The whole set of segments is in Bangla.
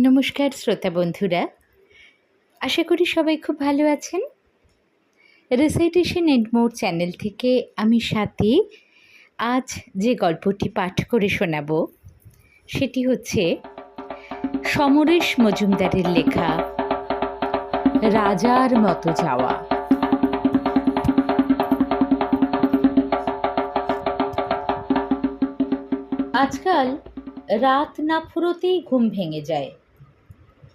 নমস্কার শ্রোতা বন্ধুরা, আশা করি সবাই খুব ভালো আছেন। রিসাইটেশন এন্ড মোর চ্যানেল থেকে আমি স্বাতী আজ যে গল্পটি পাঠ করে শোনাব সেটি হচ্ছে সমরেশ মজুমদারের লেখা রাজার মতো যাওয়া। আজকাল রাত না ফুরোতেই ঘুম ভেঙে যায়।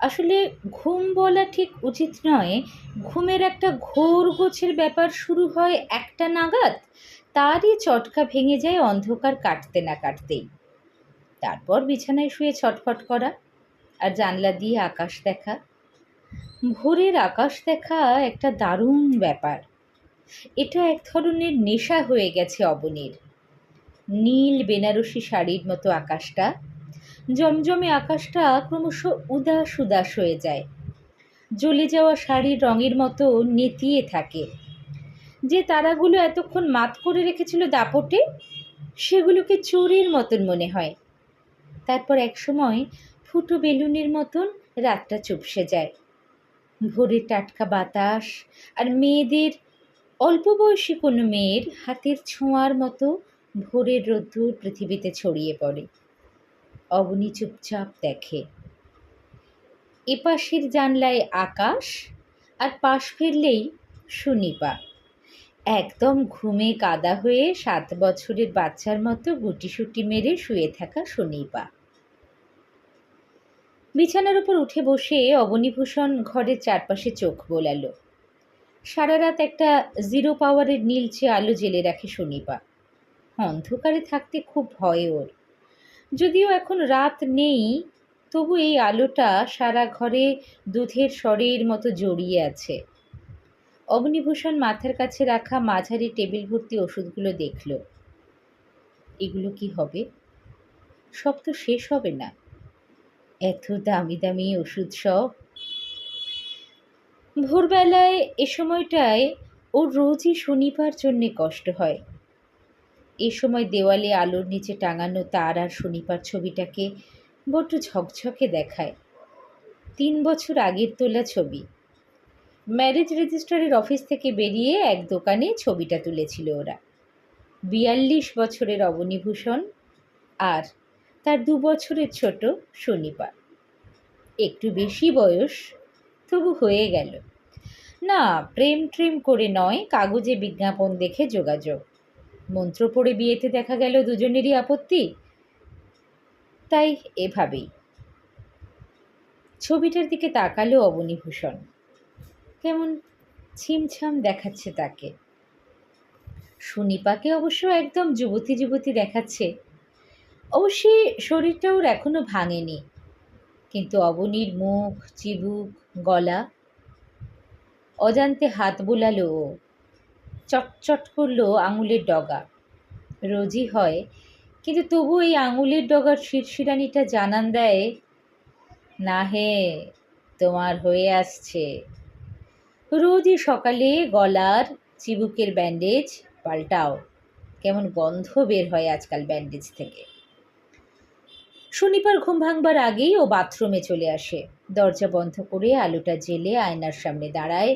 আসলে ঘুম বলা ঠিক উচিত নয়, ঘুমের একটা ঘোর গোছের ব্যাপার শুরু হয় একটা নাগাদ, তারই চটকা ভেঙে যায় অন্ধকার কাটতে না কাটতেই। তারপর বিছানায় শুয়ে ছটফট করা আর জানলা দিয়ে আকাশ দেখা। ভোরের আকাশ দেখা একটা দারুণ ব্যাপার। এটা এক ধরনের নেশা হয়ে গেছে অবনীর। নীল বেনারসি শাড়ির মতো আকাশটা, জমজমে আকাশটা ক্রমশ উদাস উদাস হয়ে যায়, জ্বলে যাওয়া শাড়ির রঙের মতো নেতিয়ে থাকে। যে তারাগুলো এতক্ষণ মাত করে রেখেছিল দাপটে, সেগুলোকে চোরের মতন মনে হয়। তারপর একসময় ফুটো বেলুনের মতন রাতটা চুপসে যায়। ভোরের টাটকা বাতাস আর মেয়েদের, অল্প বয়সী কোনো মেয়ের হাতের ছোঁয়ার মতো ভোরের রোদ্দুর পৃথিবীতে ছড়িয়ে পড়ে। অবনী চুপচাপ দেখে। এপাশের জানলায় আকাশ, আর পাশ ফিরলেই সুনিপা একদম ঘুমে কাদা হয়ে 7 বছরের বাচ্চার মতো গুটিসুটি মেরে শুয়ে থাকা সুনিপা। বিছানার উপর উঠে বসে অবনীভূষণ ঘরের চারপাশে চোখ বোলালো। সারা রাত একটা 0 পাওয়ারের নীলচে আলো জেলে রাখে সুনিপা। অন্ধকারে থাকতে খুব ভয় ওর। যদিও এখন রাত নেই, তবু এই আলোটা সারা ঘরে দুধের স্বরের মতো জড়িয়ে আছে। অবনীভূষণ মাথার কাছে রাখা মাঝারি টেবিল ভর্তি ওষুধগুলো দেখল। এগুলো কি হবে? সব তো শেষ হবে না। এত দামি দামি ওষুধ সব। ভোরবেলায় এ সময়টায় ওর রোজই শনিবার জন্যে কষ্ট হয়। এ সময় দেওয়ালে আলোর নিচে টাঙানো তার আর শনিবার ছবিটাকে বড্ড ঝকঝকে দেখায়। 3 বছর আগের তোলা ছবি। ম্যারেজ রেজিস্ট্রারের অফিস থেকে বেরিয়ে এক দোকানে ছবিটা তুলেছিল ওরা। 42 বছরের অবনীভূষণ আর তার 2 বছরের ছোট সুনিপা। একটু বেশি বয়স, তবু হয়ে গেল। না, প্রেম ট্রেম করে নয়, কাগজে বিজ্ঞাপন দেখে যোগাযোগ। মন্ত্র পড়ে বিয়েতে দেখা গেল দুজনেরই আপত্তি, তাই এভাবেই। ছবিটার দিকে তাকালো অবনীভূষণ। কেমন ছিমছাম দেখাচ্ছে তাকে। সুনিপাকে অবশ্য একদম যুবতী যুবতী দেখাচ্ছে। অবশ্যই শরীরটা ওর এখনো ভাঙেনি, কিন্তু অবনীর মুখ, চিবুক, গলা। অজান্তে হাত বোলালো ও। চটচট করলো আঙুলের ডগা। রোজই হয়, কিন্তু তবু এই আঙুলের ডগার শিরশিরানিটা জানান দেয়, না হে, তোমার হয়ে আসছে। রোজই সকালে গলার চিবুকের ব্যান্ডেজ পাল্টাও। কেমন গন্ধ বের হয় আজকাল ব্যান্ডেজ থেকে। শনিবার ঘুম ভাঙবার আগেই ও বাথরুমে চলে আসে। দরজা বন্ধ করে আলোটা জেলে আয়নার সামনে দাঁড়ায়,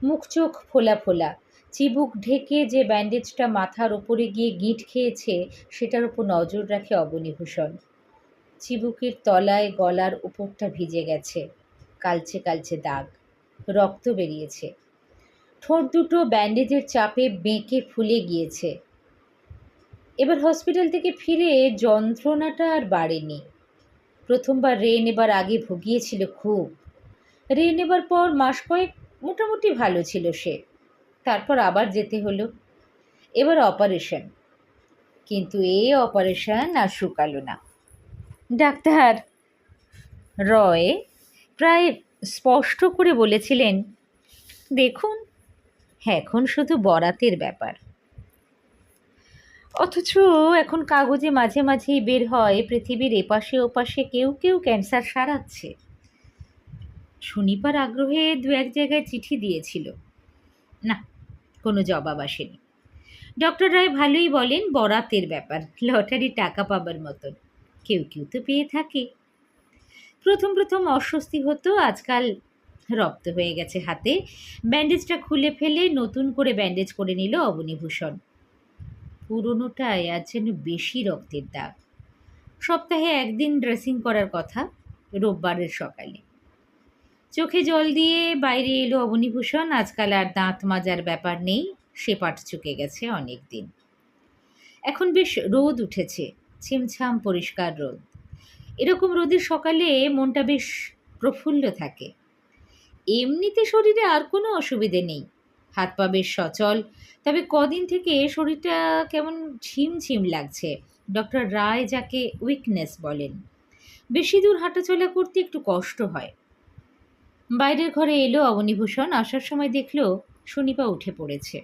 মুখ চোখ ফোলা ফোলা। চিবুক ঢেকে যে ব্যান্ডেজটা মাথার ওপরে গিয়ে গিঁট খেয়েছে সেটার উপর নজর রাখে অবনীভূষণ। চিবুকের তলায় গলার উপরটা ভিজে গেছে, কালচে কালচে দাগ, রক্ত বেরিয়েছে। ঠোঁট দুটো ব্যান্ডেজের চাপে বেঁকে ফুলে গিয়েছে। এবার হসপিটাল থেকে ফিরে যন্ত্রণাটা আর বাড়েনি। প্রথমবার রে নেবার আগে ভুগিয়েছিল খুব। রে নেবার পর মাস কয়েক মোটামুটি ভালো ছিল সে। তারপর আবার যেতে হলো। এবার অপারেশন। কিন্তু এই অপারেশন আর শুকালো না। ডাক্তার রয় প্রায় স্পষ্ট করে বলেছিলেন, দেখুন, এখন শুধু বরাতের ব্যাপার। অথচ এখন কাগজে মাঝে মাঝেই বের হয় পৃথিবীর এপাশে ওপাশে কেউ কেউ ক্যান্সার সারাচ্ছে। সুনিপার আগ্রহে 2-1 জায়গায় চিঠি দিয়েছিল, না, কোনো জবাব আসেনি। ডক্টর রায় ভালোই বলেন, বরাতের ব্যাপার, লটারি টাকা পাবার মতন। কেউ কেউ তো পেয়ে থাকে। প্রথম প্রথম অস্বস্তি হতো, আজকাল রপ্ত হয়ে গেছে হাতে। ব্যান্ডেজটা খুলে ফেলে নতুন করে ব্যান্ডেজ করে নিল অবনীভূষণ। পুরনোটায় আজ যেন বেশি রক্তের দাগ। সপ্তাহে একদিন ড্রেসিং করার কথা, রোববারের সকালে। চোখে জল দিয়ে বাইরে এলো অবনীভূষণ। আজকাল আর দাঁত মাজার ব্যাপার নেই, সে পাট চুকে গেছে অনেক দিন। এখন বেশ রোদ উঠেছে, ছিমছাম পরিষ্কার রোদ। এরকম রোদের সকালে মনটা বেশ প্রফুল্ল থাকে। এমনিতে শরীরে আর কোনো অসুবিধে নেই, হাত পা বেশ সচল। তবে কদিন থেকে শরীরটা কেমন ঝিমঝিম লাগছে। ডক্টর রায় যাকে উইকনেস বলেন। বেশি দূর হাঁটাচলা করতে একটু কষ্ট হয়। বাইরের ঘরে এলো অবনীভূষণ। আসার সময় দেখল শনিপা উঠে পড়েছে।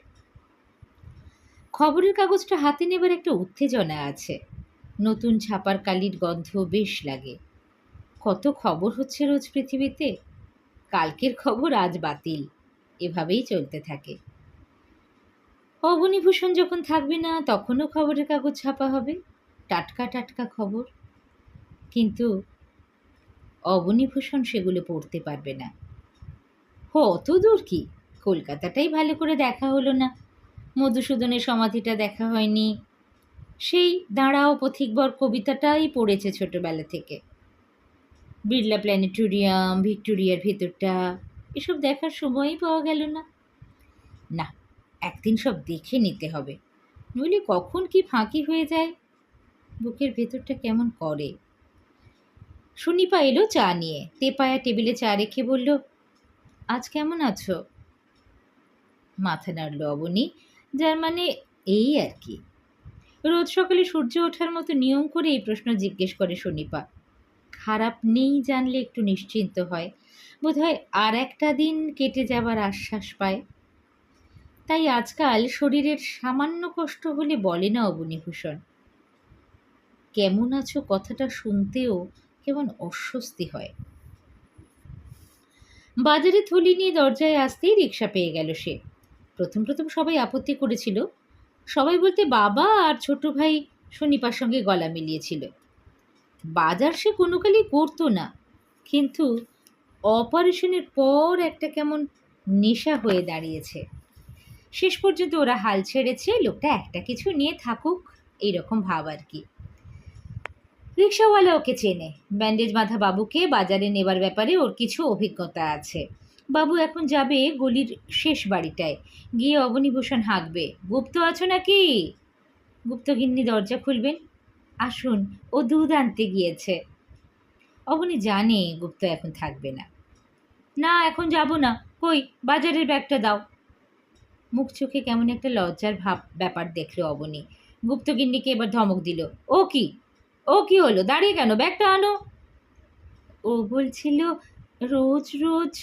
খবরের কাগজটা হাতে নেবার একটা উত্তেজনা আছে। নতুন ছাপার কালির গন্ধ বেশ লাগে। কত খবর হচ্ছে রোজ পৃথিবীতে। কালকের খবর আজ বাতিল, এভাবেই চলতে থাকে। অবনীভূষণ যখন থাকবে না তখনও খবরের কাগজ ছাপা হবে, টাটকা টাটকা খবর। কিন্তু অবনীভূষণ সেগুলো পড়তে পারবে না। অত দূর কি, কলকাতাটাই ভালো করে দেখা হলো না, মধুসূদনের সমাধিটা দেখা হয়নি, সেই দাঁড়াও পথিকবর কবিতাটাই পড়েছে ছোটবেলা থেকে। বিড়লা প্ল্যানেটোরিয়াম, ভিক্টোরিয়ার ভেতরটা, এসব দেখার সময়ই পাওয়া গেল না। না, একদিন সব দেখে নিতে হবে, নইলে কখন কি ফাঁকি হয়ে যায়। বুকের ভেতরটা কেমন করে। সুনিপা এলো চা নিয়ে, তেপায়া টেবিলে চা রেখে বলল, আজ কেমন আছো? মাথা নাড়ল অবনী, যার মানে এই আর কি। রোজ সকালে সূর্য ওঠার মতো নিয়ম করে এই প্রশ্ন জিজ্ঞেস করে সুনিপা। খারাপ নেই জানলে একটু নিশ্চিন্ত হয়, বোধহয় আর একটা দিন কেটে যাবার আশ্বাস পায়। তাই আজকাল শরীরের সামান্য কষ্ট হলে বলে না অবনীভূষণ। কেমন আছো কথাটা শুনতেও কেমন অস্বস্তি হয়। বাজারে থলি নিয়ে দরজায় আসতেই রিক্সা পেয়ে গেল সে। প্রথম প্রথম সবাই আপত্তি করেছিল, সবাই বলতে বাবা আর ছোট ভাই সুনিপার সঙ্গে গলা মিলিয়েছিল। বাজার সে কোনো কালই করতো না, কিন্তু অপারেশনের পর একটা কেমন নেশা হয়ে দাঁড়িয়েছে। শেষ পর্যন্ত ওরা হাল ছেড়েছে, লোকটা একটা কিছু নিয়ে থাকুক, এইরকম ভাব আর কি। রিক্সাওয়ালা ওকে চেনে, ব্যান্ডেজ বাঁধা বাবুকে বাজারে নেবার ব্যাপারে ওর কিছু অভিজ্ঞতা আছে। বাবু এখন যাবে গলির শেষ বাড়িটায়, গিয়ে অবনীভূষণ হাঁকবে, গুপ্ত আছো নাকি? গুপ্তগিন্নি দরজা খুলবেন, আসুন, ও দুধ আনতে গিয়েছে। অবনী জানে গুপ্ত এখন থাকবে না। না, এখন যাব না, কই বাজারের ব্যাগটা দাও। মুখ চোখে কেমন একটা লজ্জার ব্যাপার দেখলো অবনী। গুপ্তগিন্নিকে এবার ধমক দিল, ও কি হলো, দাঁড়িয়ে কেন, ব্যাগটা আনো। ও বলছিল রোজ রোজ।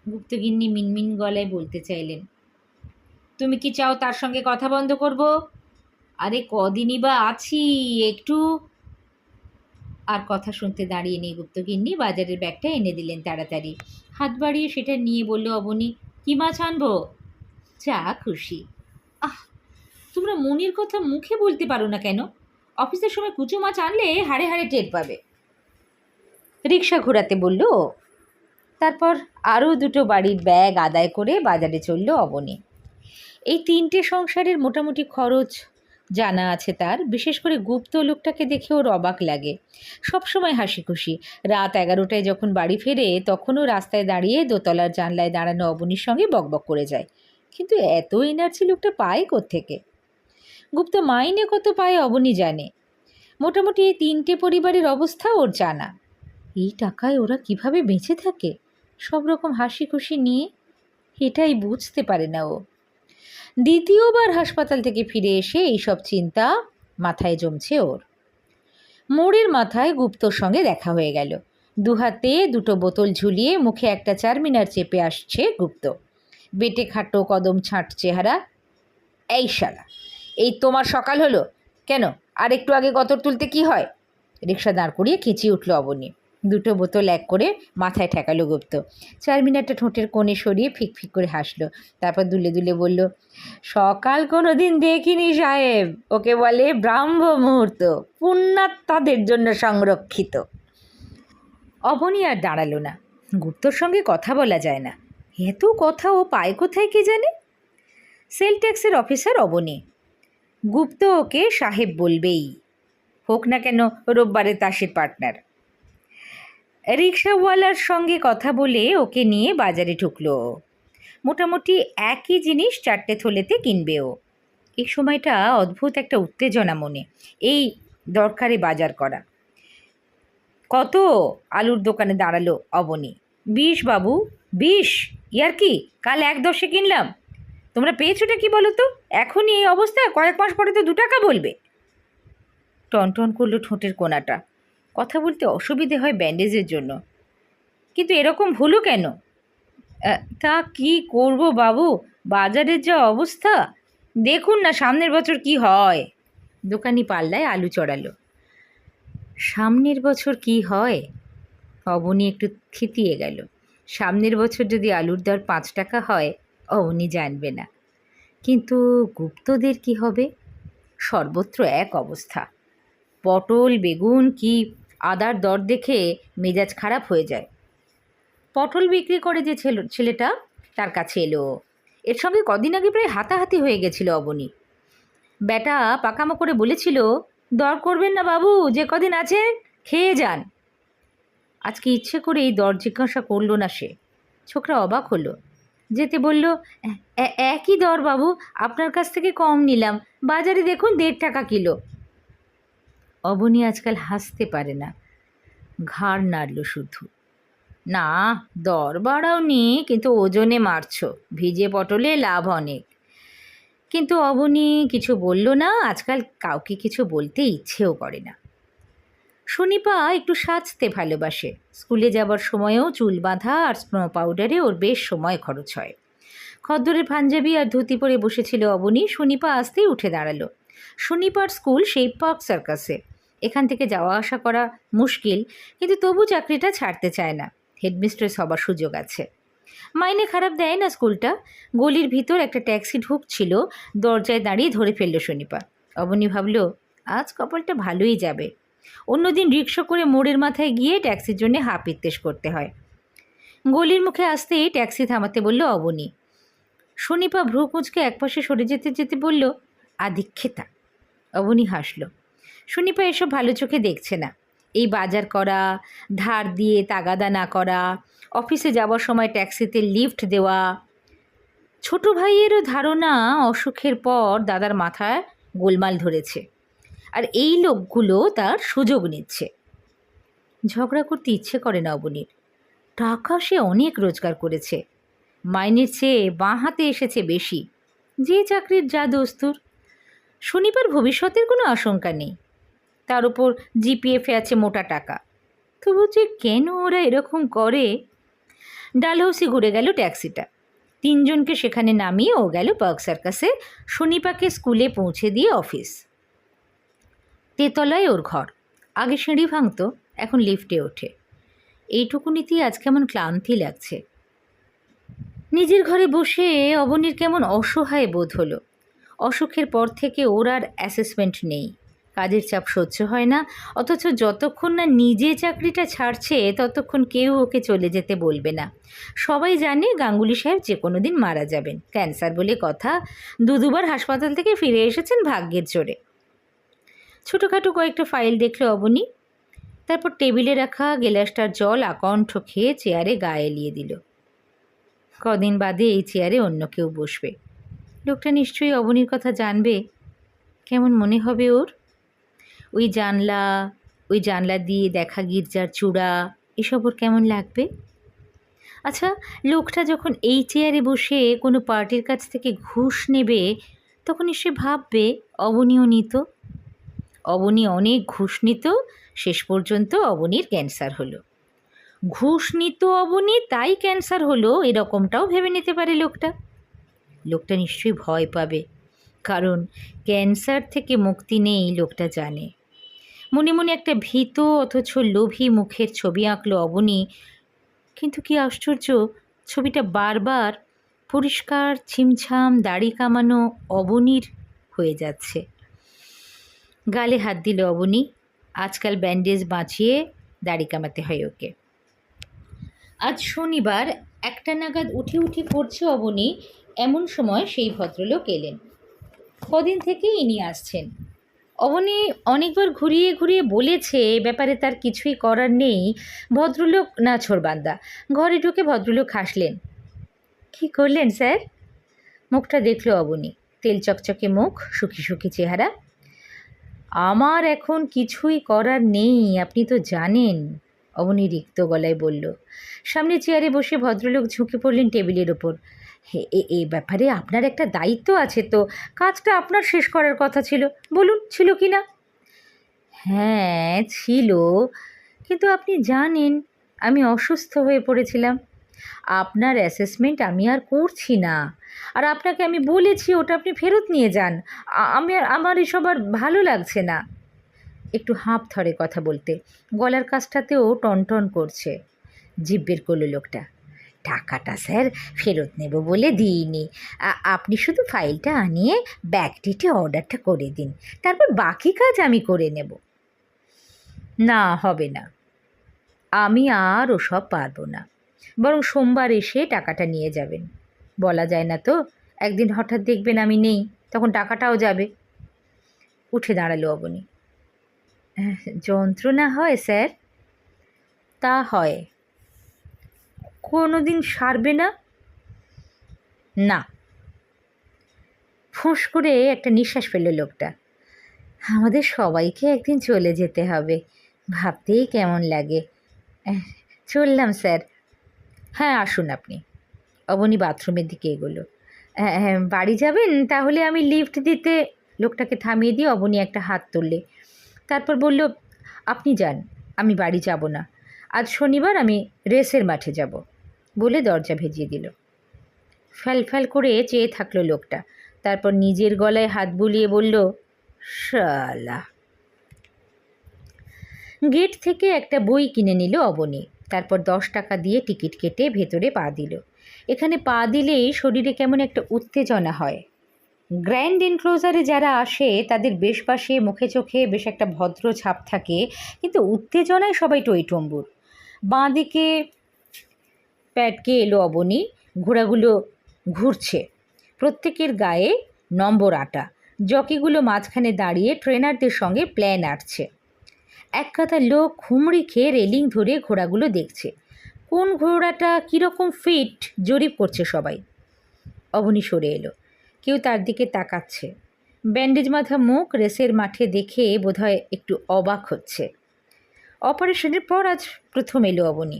গুপ্তগিন্নি মিনমিন গলায় বলতে চাইলেন, তুমি কি চাও তার সঙ্গে কথা বন্ধ করব? আরে কদিনই বা আছি, একটু। আর কথা শুনতে দাঁড়িয়ে নেই গুপ্তগিন্নি, বাজারের ব্যাগটা এনে দিলেন তাড়াতাড়ি। হাত বাড়িয়ে সেটা নিয়ে বলল অবনী, কি মাছ আনবো? যা খুশি। আহ, তোমরা মনের কথা মুখে বলতে পারো না কেন? অফিসের সময় কুচো মাছ আনলে হাড়ে হাড়ে টের পাবে। রিক্সা ঘোরাতে বলল। তারপর আরও দুটো বাড়ির ব্যাগ আদায় করে বাজারে চলল অবনী। এই 3টে সংসারের মোটামুটি খরচ জানা আছে তার। বিশেষ করে গুপ্ত লোকটাকে দেখে ওর অবাক লাগে। সবসময় হাসি খুশি। রাত 11টায় যখন বাড়ি ফেরে তখনও রাস্তায় দাঁড়িয়ে দোতলার জানলায় দাঁড়ানো অবনীর সঙ্গে বকবক করে যায়। কিন্তু এত এনার্জি লোকটা পায় কোত্থেকে? গুপ্ত মাইনে কত পায় অবনী জানে। মোটামুটি এই 3টে পরিবারের অবস্থা ওর জানা। এই টাকায় ওরা কিভাবে বেঁচে থাকে সব রকম হাসি খুশি নিয়ে, এটাই বুঝতে পারে না ও। দ্বিতীয়বার হাসপাতাল থেকে ফিরে এসে এইসব চিন্তা মাথায় জমছে ওর। মোড়ের মাথায় গুপ্তর সঙ্গে দেখা হয়ে গেল। দুহাতে দুটো বোতল ঝুলিয়ে মুখে একটা চারমিনার চেপে আসছে গুপ্ত। বেটে খাটো কদম ছাঁট চেহারা। এই শালা, এই তোমার সকাল হলো কেন? আর একটু আগে গতর তুলতে কি হয়? রিক্সা দাঁড় করিয়ে খেঁচিয়ে উঠল অবনী। দুটো বোতল এক করে মাথায় ঠেকালো গুপ্ত। চারমিনারটা ঠোঁটের কোণে সরিয়ে ফিক ফিক করে হাসলো। তারপর দুলে দুলে বলল, সকাল কোনো দিন দেখিনি সাহেব, ওকে বলে ব্রাহ্ম মুহূর্ত, পুণ্যাত্মাদের জন্য সংরক্ষিত। অবনী আর দাঁড়ালো না। গুপ্তর সঙ্গে কথা বলা যায় না, এত কথা ও পায় কোথায় কে জানে। সেল ট্যাক্সের অফিসার অবনী, গুপ্ত ওকে সাহেব বলবেই, হোক না কেন রোববারে তাসের পার্টনার। রিক্সাওয়ালার সঙ্গে কথা বলে ওকে নিয়ে বাজারে ঢুকলো। মোটামুটি একই জিনিস 4টে থলেতে কিনবেও। এই সময়টা অদ্ভুত একটা উত্তেজনা মনে, এই দরকারে বাজার করা। কত? আলুর দোকানে দাঁড়ালো অবনী। 20 বাবু, 20? ইয়ার কি, কাল 1.10 কিনলাম। তোমরা পেয়েছোটা কি বলো তো? এখনই এই অবস্থা, কয়েক মাস পরে তো 2 টাকা বলবে। টনটন করলো ঠোঁটের কোণাটা। কথা বলতে অসুবিধে হয় ব্যান্ডেজের জন্য, কিন্তু এরকম হলো কেন? তা কি করব বাবু, বাজারের যা অবস্থা, দেখুন না সামনের বছর কি হয়। দোকানি পাল্লায় আলু চড়ালো। সামনের বছর কি হয়? অবনী একটু থিতিয়ে গেল। সামনের বছর যদি আলুর দর 5 টাকা হয়, অবনী জানবে না। কিন্তু গুপ্তদের কি হবে? সর্বত্র এক অবস্থা। পটল, বেগুন কি আদার দর দেখে মেজাজ খারাপ হয়ে যায়। পটল বিক্রি করে যে ছেলেটা, তার কাছে এলো। এর সঙ্গে কদিন আগে প্রায় হাতাহাতি হয়ে গেছিল অবনী। বেটা পাকামো করে বলেছিল, দর করবেন না বাবু, যে কদিন আছে খেয়ে যান। আজকে ইচ্ছে করে এই দর জিজ্ঞাসা করলো না সে। ছোকরা অবাক হলো। যেতে বলল, একই দর বাবু, আপনার কাছ থেকে কম নিলাম, বাজারে দেখুন 1.5 টাকা কিলো। অবনী আজকাল হাসতে পারে না, ঘাড় নাড়ল শুধু। না, দর বাড়াওনি, কিন্তু ওজনে মারছ, ভিজে পটলে লাভ অনেক। কিন্তু অবনী কিছু বলল না। আজকাল কাউকে কিছু বলতে ইচ্ছেও করে না। সুনিপা একটু সাজতে ভালোবাসে। স্কুলে যাবার সময়ও চুল বাঁধা আর স্নো পাউডারে ওর বেশ সময় খরচ হয়। খদ্দরের পাঞ্জাবি আর ধুতি পরে বসেছিল অবনী। সুনিপা আসতেই উঠে দাঁড়ালো। সুনিপার স্কুল সেই পার্ক সার্কাসে। এখান থেকে যাওয়া আসা করা মুশকিল, কিন্তু তবু চাকরিটা ছাড়তে চায় না। হেডমিস্ট্রেস হবার সুযোগ আছে। মাইনে খারাপ দেয় না স্কুলটা। গলির ভিতর একটা ট্যাক্সি ঢুকছিল, দরজায় দাঁড়িয়ে ধরে ফেলল সুনিপা। অবনী ভাবল, আজ কপালটা ভালোই যাবে। অন্যদিন রিক্সা করে মোড়ের মাথায় গিয়ে ট্যাক্সির জন্য হাপিত্তেশ করতে হয়। গলির মুখে আসতেই ট্যাক্সি থামাতে বলল অবনী। সুনিপা ভ্রু কুঁচকে একপাশে সরে যেতে যেতে বলল, আদিক্ষেতা। অবনী হাসল। সুনিপা এসব ভালো চোখে দেখছে না। এই বাজার করা, ধার দিয়ে তাগাদা না করা, অফিসে যাওয়ার সময় ট্যাক্সিতে লিফট দেওয়া। ছোট ভাইয়েরও ধারণা অসুখের পর দাদার মাথায় গোলমাল ধরেছে, আর এই লোকগুলো তার সুযোগ নিচ্ছে। ঝগড়া করতে ইচ্ছে করে না অবনীর। টাকা সে অনেক রোজগার করেছে, মাইনের চেয়ে বাঁ হাতে এসেছে বেশি। যে চাকরির যা দস্তুর। শনিবার ভবিষ্যতের কোনো আশঙ্কা নেই, তার উপর জিপিএফে আছে মোটা টাকা। তবু যে কেন ওরা এরকম করে। ডালহৌসি ঘুরে গেল ট্যাক্সিটা। 3 জনকে সেখানে নামিয়ে ও গেল পার্ক সার্কাসে। শনিপাকে স্কুলে পৌঁছে দিয়ে অফিস। তেতলায় ওর ঘর। আগে সিঁড়ি ভাঙতো, এখন লিফটে ওঠে। এইটুকুনিতেই আজ কেমন ক্লান্তি লাগছে। নিজের ঘরে বসে অবনীর কেমন অসহায় বোধ হলো। অসুখের পর থেকে ওর আর অ্যাসেসমেন্ট নেই, কাজের চাপ সহ্য হয় না। অথচ যতক্ষণ না নিজে চাকরিটা ছাড়ছে ততক্ষণ কেউ ওকে চলে যেতে বলবে না। সবাই জানে গাঙ্গুলি সাহেব যে কোনো দিন মারা যাবেন, ক্যান্সার বলে কথা। 2-2বার হাসপাতাল থেকে ফিরে এসেছেন ভাগ্যের জোরে। ছোটোখাটো কয়েকটা ফাইল দেখলো অবনী, তারপর টেবিলে রাখা গেলাসটার জল আকণ্ঠ খেয়ে চেয়ারে গায়ে এলিয়ে দিল। কদিন বাদে এই চেয়ারে অন্য কেউ বসবে। লোকটা নিশ্চয়ই অবনীর কথা জানবে। কেমন মনে হবে ওর? ওই জানলা দিয়ে দেখা গির্জার চূড়া, এসব ওর কেমন লাগবে? আচ্ছা, লোকটা যখন এই চেয়ারে বসে কোনো পার্টির কাছ থেকে ঘুষ নেবে, তখন সে ভাববে অবনীও নিত। অবনী অনেক ঘুষ নিত, শেষ পর্যন্ত অবনীর ক্যান্সার হলো। ঘুষ নিত অবনী, তাই ক্যান্সার হলো, এরকমটাও ভেবে নিতে পারে লোকটা। লোকটা নিশ্চয়ই ভয় পাবে, কারণ ক্যান্সার থেকে মুক্তি নেই লোকটা জানে। মনে মনে একটা ভীত অথচ লোভী মুখের ছবি আঁকলো অবনী। কিন্তু কি আশ্চর্য, ছবিটা বারবার পরিষ্কার ছিমছাম দাড়ি কামানো অবনীর হয়ে যাচ্ছে। গালে হাত দিল অবনী। আজকাল ব্যান্ডেজ বাঁচিয়ে দাড়ি কামাতে হয় ওকে। আজ শনিবার 1টা নাগাদ উঠি উঠি করছে অবনী, এমন সময় সেই ভদ্রলোক এলেন। কদিন থেকে ইনি আসছেন। অবনী অনেকবার ঘুরিয়ে ঘুরিয়ে বলেছে এ ব্যাপারে তার কিছুই করার নেই। ভদ্রলোক নাছোড়বান্দা। ঘরে ঢুকে ভদ্রলোক হাসলেন। কি করলেন স্যার? মুখটা দেখল অবনী, তেল চকচকে মুখ, সুখী সুখী চেহারা। আমার এখন কিছুই করার নেই, আপনি তো জানেন, অবনী রিক্ত গলায় বলল। সামনে চেয়ারে বসে ভদ্রলোক ঝুঁকে পড়লেন টেবিলের ওপর। এই ব্যাপারে আপনার একটা দায়িত্ব আছে তো, কাজটা আপনার শেষ করার কথা ছিল, বলুন ছিল কি না? হ্যাঁ ছিল, কিন্তু আপনি জানেন আমি অসুস্থ হয়ে পড়েছিলাম। আপনার অ্যাসেসমেন্ট আমি আর করছি না, আর আপনাকে আমি বলেছি ওটা আপনি ফেরত নিয়ে যান। আমার এসব আর ভালো লাগছে না। একটু হাঁপ ধরে কথা বলতে, গলার কাছটাতেও টনটন করছে। জিভ বের করল লোকটা। টাকাটা স্যার ফেরত নেব বলে দিইনি, আপনি শুধু ফাইলটা আনিয়ে ব্যাকডেটে অর্ডারটা করে দিন, তারপর বাকি কাজ আমি করে নেব। না, হবে না, আমি আর ওসব পারবো না, বরং সোমবার এসে টাকাটা নিয়ে যাবেন। বলা যায় না তো, একদিন হঠাৎ দেখবেন আমি নেই, তখন টাকাটাও যাবে। উঠে দাঁড়ালো অবনী। যন্ত্রণা হয় স্যার? তা হয়। কোনো দিন সারবে না? না। ফোঁস করে একটা নিঃশ্বাস ফেলল লোকটা। আমাদের সবাইকে একদিন চলে যেতে হবে, ভাবতেই কেমন লাগে। চললাম স্যার। হ্যাঁ আসুন আপনি। অবনী বাথরুমের দিকে এগোলো। হ্যাঁ বাড়ি যাবেন? তাহলে আমি লিফট দিতে। লোকটাকে থামিয়ে দিয়ে অবনী একটা হাত তুললে, তারপর বলল, আপনি যান, আমি বাড়ি যাব না, আজ শনিবার আমি রেসের মাঠে যাব, বলে দরজা ভেজিয়ে দিল। ফ্যাল করে চেয়ে থাকলো লোকটা, তারপর নিজের গলায় হাত বুলিয়ে বলল, শালা। গেট থেকে একটা বই কিনে নিল অবনী, তারপর 10 টাকা দিয়ে টিকিট কেটে ভেতরে পা দিল। এখানে পা দিলেই শরীরে কেমন একটা উত্তেজনা হয়। গ্র্যান্ড এনক্লোজারে যারা আসে তাদের বেশ পাশে মুখে চোখে বেশ একটা ভদ্র ছাপ থাকে, কিন্তু উত্তেজনায় সবাই টইটম্বুর। বাঁ দিকে প্যাটকে এলো অবনী। ঘোড়াগুলো ঘুরছে, প্রত্যেকের গায়ে নম্বর আটা। জকিগুলো মাঝখানে দাঁড়িয়ে ট্রেনারদের সঙ্গে প্ল্যান আঁটছে। এক কাঁধা লোক খুমড়ি খেয়ে রেলিং ধরে ঘোড়াগুলো দেখছে। কোন ঘোড়াটা কীরকম ফিট জরিপ করছে সবাই। অবনী সরে এলো, কেউ তার দিকে তাকাচ্ছে। ব্যান্ডেজ মাথা মুখ, রেসের মাঠে দেখে বোধহয় একটু অবাক হচ্ছে। অপারেশনের পর আজ প্রথম এলো অবনী।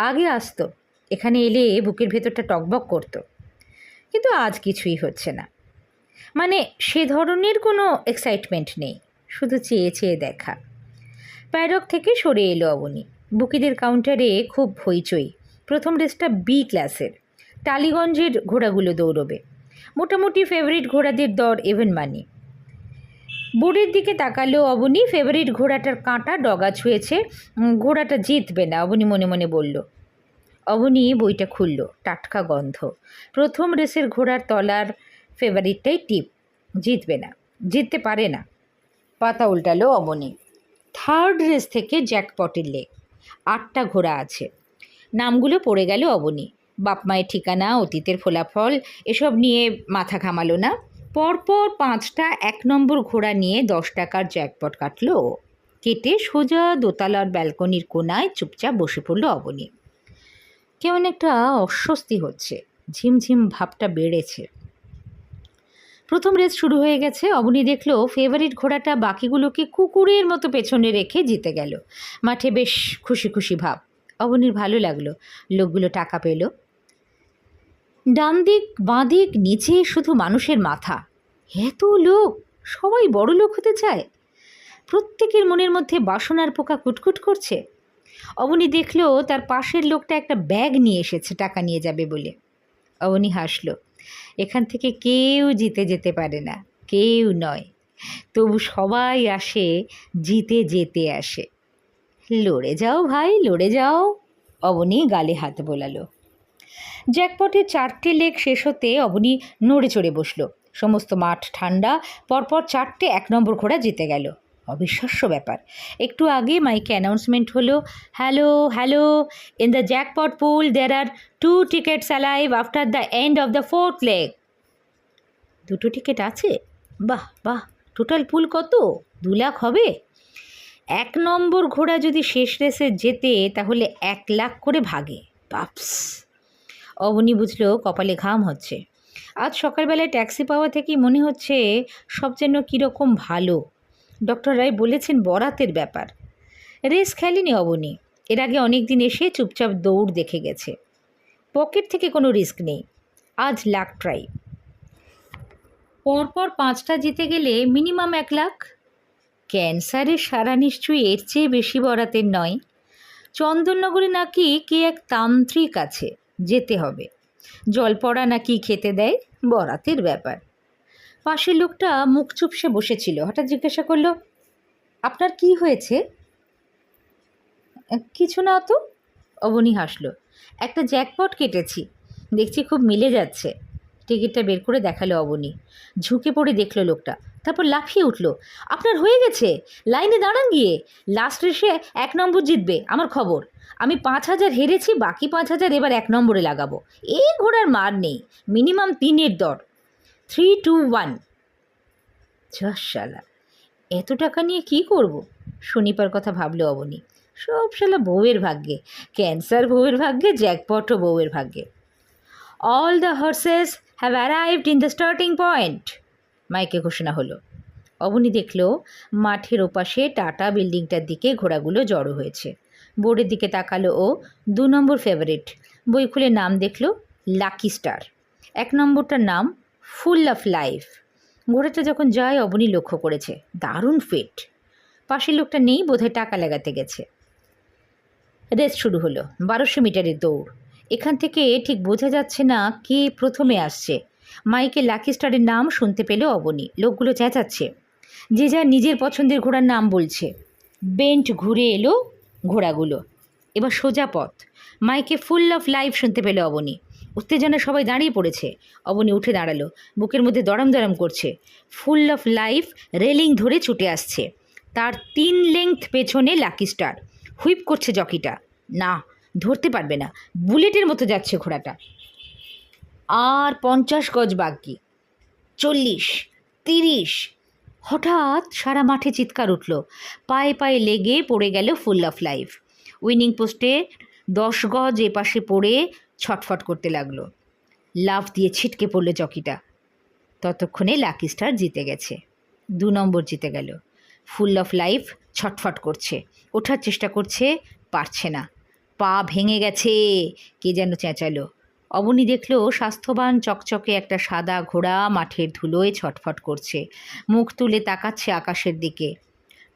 আগে আসতো, এখানে এলে বুকের ভেতরটা টকবক করতো, কিন্তু আজ কিছুই হচ্ছে না। মানে সে ধরনের কোনো এক্সাইটমেন্ট নেই, শুধু চেয়ে চেয়ে দেখা। প্যাডক থেকে সরে এলো অবনী। বুকিদের কাউন্টারে খুব হইচই। প্রথম রেসটা বি ক্লাসের, টালিগঞ্জের ঘোড়াগুলো দৌড়বে। মোটামুটি ফেভারিট ঘোড়াদের দর এভেন মানি। বোর্ডের দিকে তাকালো অবনী। ফেভারিট ঘোড়াটার কাঁটা ডগা ছুঁয়েছে, ঘোড়াটা জিতবে না, অবনী মনে মনে বলল। অবনী বইটা খুলল, টাটকা গন্ধ। প্রথম রেসের ঘোড়ার তলার ফেভারিটটাই টিপ, জিতবে না, জিততে পারে না। পাতা উল্টালো অবনী। থার্ড রেস থেকে জ্যাকপটের লেগ। 8টা ঘোড়া আছে। নামগুলো পড়ে গেল অবনী। বাপ মায়ের ঠিকানা, অতীতের ফলাফল এসব নিয়ে মাথা ঘামালো না। পরপর 5টা 1 নম্বর ঘোড়া নিয়ে 10 টাকার জ্যাকপট কাটল। কেটে সোজা দোতলার ব্যালকনির কোনায় চুপচাপ বসে পড়ল অবনী। কেমন একটা অস্বস্তি হচ্ছে, ঝিমঝিম ভাবটা বেড়েছে। প্রথম রেস শুরু হয়ে গেছে। অবনী দেখল ফেভারিট ঘোড়াটা বাকিগুলোকে কুকুরের মতো পেছনে রেখে জিতে গেল। মাঠে বেশ খুশি খুশি ভাব। অবনীর ভালো লাগলো। লোকগুলো টাকা পেল। ডান দিক বাঁ দিক নিচে শুধু মানুষের মাথা। এত লোক, সবাই বড় লোক হতে চায়। প্রত্যেকের মনের মধ্যে বাসনার পোকা কুটকুট করছে। অবনী দেখল তার পাশের লোকটা একটা ব্যাগ নিয়ে এসেছে টাকা নিয়ে যাবে বলে। অবনী হাসল। এখান থেকে কেউ জিতে যেতে পারে না, কেউ নয়, তবু সবাই আসে জিতে যেতে আসে। লড়ে যাও ভাই, লড়ে যাও, অবনী গালে হাত বোলালো। জ্যাকপটের 4টে লেগ শেষ হতে অবনী নড়ে চড়ে বসল। সমস্ত মাঠ ঠান্ডা। পরপর 4টে 1 নম্বর ঘোড়া জিতে গেল। অবিশ্বাস্য ব্যাপার। একটু আগে মাইকে অ্যানাউন্সমেন্ট হলো, hello hello, in the jackpot pool there are 2 tickets alive after the end of the 4th leg. 2টো টিকিট আছে? বাহ বাহ, টোটাল পুল কত? 2 লাখ হবে? 1 নম্বর ঘোড়া যদি শেষ রেসে জেতে তাহলে 1 লাখ করে ভাগে। বাপস! অবনী বুঝল কপালে ঘাম হচ্ছে। আজ সকালবেলায় ট্যাক্সি পাওয়া থেকেই মনে হচ্ছে সব যেন কীরকম ভালো। ডক্টর রায় বলেছেন বরাতের ব্যাপার। রেস খেলেনি অবনী, এর আগে অনেক দিন এসে চুপচাপ দৌড় দেখে গেছে। পকেট থেকে কোনো রিস্ক নেই, আজ লাক ট্রাই। পরপর 5টা জিতে গেলে মিনিমাম 1 লাখ। ক্যান্সারের সারা নিশ্চয়ই এর চেয়ে বেশি বরাতের নয়। চন্দননগরে নাকি কে এক তান্ত্রিক আছে, যেতে হবে। জল পড়া নাকি খেতে দেয়, বরাতের ব্যাপার। পাশের লোকটা মুখ চুপসে বসেছিল, হঠাৎ জিজ্ঞাসা করলো, আপনার কি হয়েছে? কিছু না তো, অবনী হাসলো। একটা জ্যাকপট কেটেছি, দেখছি খুব মিলে যাচ্ছে। টিকিটটা বের করে দেখালো অবনী। ঝুঁকে পড়ে দেখলো লোকটা, তারপর লাফিয়ে উঠল, আপনার হয়ে গেছে, লাইনে দাঁড়ান গিয়ে, লাস্ট রেসে 1 নম্বর জিতবে আমার খবর। আমি 5,000 হেরেছি, বাকি 5,000 এবার 1 নম্বরে লাগাবো। এই ঘোড়ার মার নেই, মিনিমাম 3-এর দর। 3, 2, 1। শালা, এত টাকা নিয়ে কি করব? শনিবার কথা ভাবলো অবনী। সব শালা বউয়ের ভাগ্যে, ক্যান্সার বউয়ের ভাগ্যে, জ্যাকপটও বউয়ের ভাগ্যে। All the horse's have arrived in the starting point, মাইকে ঘোষণা হলো। অবনী দেখল মাঠের ওপাশে টাটা বিল্ডিংটার দিকে ঘোড়াগুলো জড়ো হয়েছে। বোর্ডের দিকে তাকালো ও। 2 নম্বর ফেভারিট। বই খুলে নাম দেখল, লাকি স্টার। 1 নম্বরটার নাম ফুল অফ লাইফ। ঘোড়াটা যখন যায় অবনী লক্ষ্য করেছে, দারুণ ফিট। পাশের লোকটা নেই, বোধহয় টাকা লাগাতে গেছে। রেস শুরু হলো, 1200 মিটারের দৌড়। এখান থেকে ঠিক বোঝা যাচ্ছে না কে প্রথমে আসছে। মাইকে লাকি স্টারের নাম শুনতে পেল অবনী। লোকগুলো চেঁচাচ্ছে, যে যার নিজের পছন্দের ঘোড়ার নাম বলছে। বেন্ট ঘুরে এলো ঘোড়াগুলো, এবার সোজা পথ। মাইকে ফুল অফ লাইফ শুনতে পেল অবনী। উত্তেজনা সবাই দাঁড়িয়ে পড়েছে। অবনী উঠে দাঁড়ালো, বুকের মধ্যে দড়াম দড়াম করছে। ফুল অফ লাইফ রেলিং ধরে ছুটে আসছে, তার 3 লেংথ পেছনে লাকি স্টার। হুইপ করছে জকিটা, না ধরতে পারবে না, বুলেটের মতো যাচ্ছে ঘোড়াটা। আর 50 গজ বাকি, 40, 30। হঠাৎ সারা মাঠে চিৎকার উঠল, পায়ে পায়ে লেগে পড়ে গেল ফুল অফ লাইফ। উইনিং পোস্টে 10 গজ এপাশে পড়ে ছটফট করতে লাগলো। লাফ দিয়ে ছিটকে পড়ল জকিটা। ততক্ষণে লাকি স্টার জিতে গেছে, 2 নম্বর জিতে গেল। ফুল অফ লাইফ ছটফট করছে, ওঠার চেষ্টা করছে, পারছে না, পা ভেঙে গেছে। কে যেন চেঁচালো। অবনী দেখল স্বাস্থ্যবান চকচকে একটা সাদা ঘোড়া মাঠের ধুলোয় ছটফট করছে, মুখ তুলে তাকাচ্ছে আকাশের দিকে।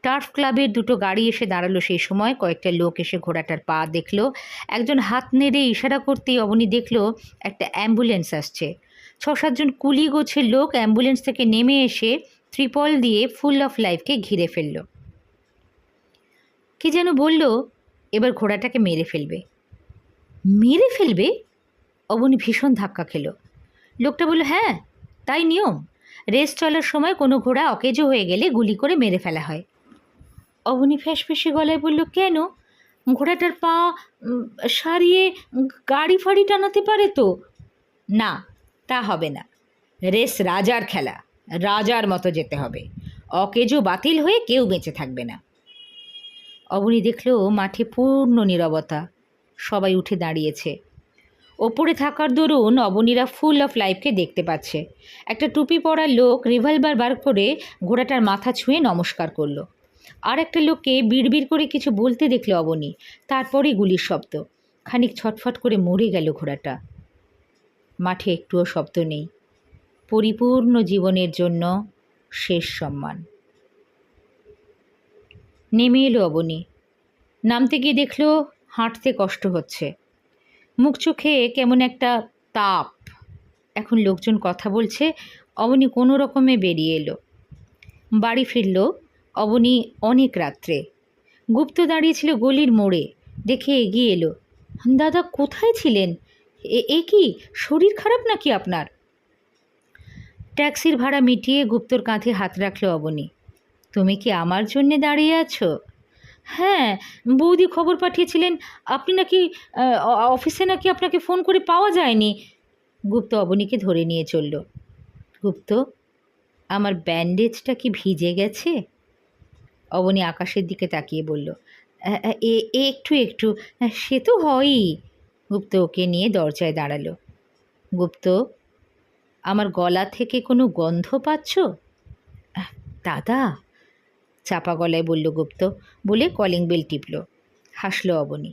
টার্ফ ক্লাবের 2টো গাড়ি এসে দাঁড়ালো সেই সময়। কয়েকটা লোক এসে ঘোড়াটার পা দেখল। একজন হাত নেড়ে ইশারা করতেই অবনী দেখল একটা অ্যাম্বুলেন্স আসছে। 6-7 জন কুলি গোছের লোক অ্যাম্বুলেন্স থেকে নেমে এসে ত্রিপল দিয়ে ফুল অফ লাইফকে ঘিরে ফেলল। কি যেন বলল, এবার ঘোড়াটাকে মেরে ফেলবে। মেরে ফেলবে? অবনী ভীষণ ধাক্কা খেল। লোকটা বলল, হ্যাঁ তাই নিয়ম, রেস চলার সময় কোনো ঘোড়া অকেজো হয়ে গেলে গুলি করে মেরে ফেলা হয়। অবনী ফ্যাঁসফেঁসে গলায় বলল, কেন? ঘোড়াটার পা সারিয়ে গাড়ি ফাড়ি টানাতে পারে তো? না, তা হবে না, রেস রাজার খেলা, রাজার মতো যেতে হবে, অকেজো বাতিল হয়ে কেউ বেঁচে থাকবে না। অবনী দেখল মাঠে পূর্ণ নীরবতা, সবাই উঠে দাঁড়িয়েছে। ওপরে থাকার দরুন অবনীরা ফুল অফ লাইফকে দেখতে পাচ্ছে। একটা টুপি পরা লোক রিভলভার বার করে ঘোড়াটার মাথা ছুঁয়ে নমস্কার করলো। আর একটা লোককে বিড়বিড় করে কিছু বলতে দেখল অবনী। তারপরেই গুলির শব্দ, খানিক ছটফট করে মরে গেল ঘোড়াটা। মাঠে একটুও শব্দ নেই। পরিপূর্ণ জীবনের জন্য শেষ সম্মান। নেমে এলো অবনী। নামতে গিয়ে দেখল হাঁটতে কষ্ট হচ্ছে, মুখ চোখে কেমন একটা তাপ। এখন লোকজন কথা বলছে, অবনী কোনো রকমে বেরিয়ে এলো। বাড়ি ফিরল অবনী অনেক রাত্রে। গুপ্ত দাঁড়িয়েছিল গলির মোড়ে, দেখে এগিয়ে এলো। দাদা কোথায় ছিলেন? এ কি, শরীর খারাপ নাকি আপনার? ট্যাক্সির ভাড়া মিটিয়ে গুপ্তর কাঁধে হাত রাখল অবনী। তুমি কি আমার জন্যে দাঁড়িয়ে আছো? হ্যাঁ, বৌদি খবর পাঠিয়েছিলেন আপনি নাকি অফিসে নাকি আপনাকে ফোন করে পাওয়া যায়নি। গুপ্ত অবনীকে ধরে নিয়ে চলল। গুপ্ত, আমার ব্যান্ডেজটা কি ভিজে গেছে? অবনী আকাশের দিকে তাকিয়ে বলল, একটু একটু, সে তো হয়ই। গুপ্ত ওকে নিয়ে দরজায় দাঁড়ালো। গুপ্ত, আমার গলা থেকে কোনো গন্ধ পাচ্ছ? দাদা, চাপা গলায় বলল গুপ্ত, বলে কলিং বেল টিপল। হাসলো অবনী।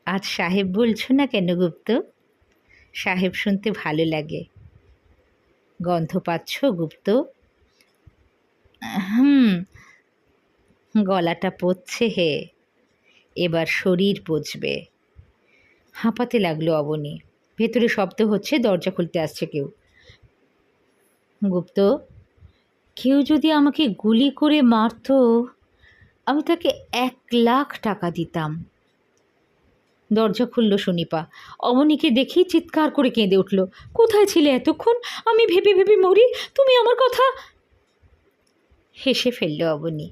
আজ সাহেব বলছো না কেন গুপ্ত? সাহেব শুনতে ভালো লাগে। গন্ধ পাচ্ছ গুপ্ত? হুম, গলাটা পচছে হে, এবার শরীর পচবে। হাঁপাতে লাগলো অবনী। ভেতরে শব্দ হচ্ছে, দরজা খুলতে আসছে কেউ। গুপ্ত, কেউ যদি আমাকে গুলি করে মারত, আমি তাকে 1,00,000 টাকা দিতাম। দরজা খুলল সুনিপা। অবনীকে দেখেই চিৎকার করে কেঁদে উঠল। কোথায় ছিলে এতক্ষণ? আমি ভেবে ভেবে মরি, তুমি আমার কথা। হেসে ফেলল অবনী।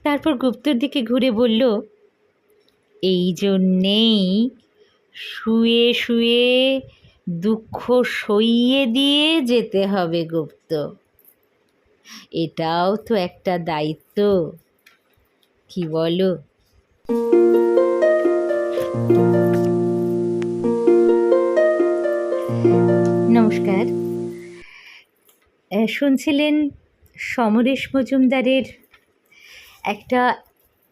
তারপর গুপ্তর দিকে ঘুরে বলল, এই জন্যেই শুয়ে শুয়ে দুঃখ সইয়ে দিয়ে যেতে হবে গুপ্ত। এটাও তো একটা দায়িত্ব, কি বলো? নমস্কার। শুনছিলেন সমরেশ মজুমদারের একটা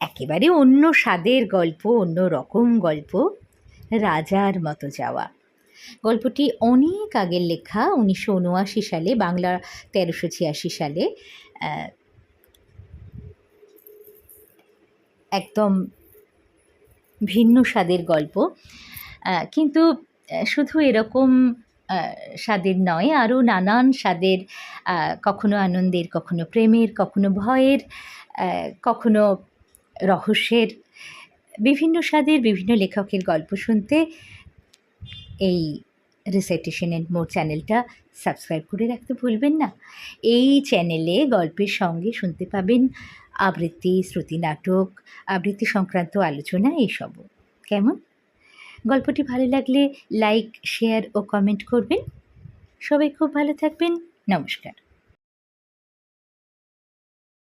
একেবারে অন্য স্বাদের গল্প, অন্য রকম গল্প, রাজার মতো যাওয়া। গল্পটি অনেক আগের লেখা, 1979 সালে, বাংলা 1386 সালে। একদম ভিন্ন স্বাদের গল্প, কিন্তু শুধু এরকম স্বাদের নয়, আরও নানান স্বাদের, কখনো আনন্দের, কখনো প্রেমের, কখনো ভয়ের, কখনো রহস্যের, বিভিন্ন স্বাদের বিভিন্ন লেখকের গল্প শুনতে এই রিসাইটেশন এন্ড মোর চ্যানেলটা সাবস্ক্রাইব করে রাখতে ভুলবেন না। এই চ্যানেলে গল্পের সঙ্গে শুনতে পাবেন আবৃত্তি, শ্রুতি নাটক, আবৃত্তি সংক্রান্ত আলোচনা, এইসবও। কেমন? গল্পটি ভালো লাগলে লাইক, শেয়ার ও কমেন্ট করবেন। সবাই খুব ভালো থাকবেন। নমস্কার।